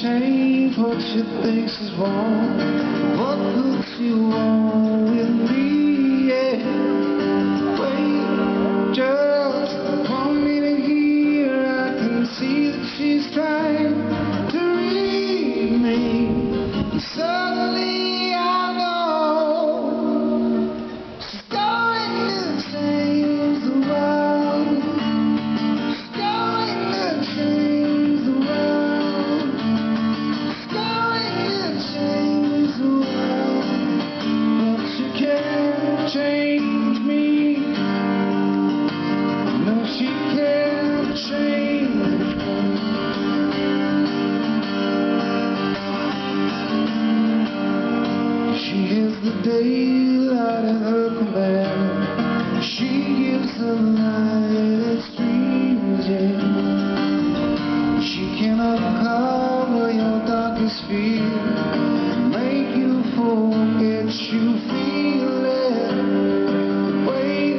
change what she thinks is wrong. What puts you on with me, yeah. Wait just 1 minute here, I can see that she's trying to read me. And suddenly I know she's going to change the world. She's going to change the world. She's going to change the world. But she can't change me. No, she can't change me. She has the daylight at her command. She gives the light streams, yeah. She can uncover your darkest fear, make you forget you feel it. Wait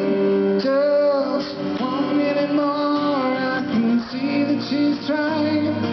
just 1 minute more, I can see that she's trying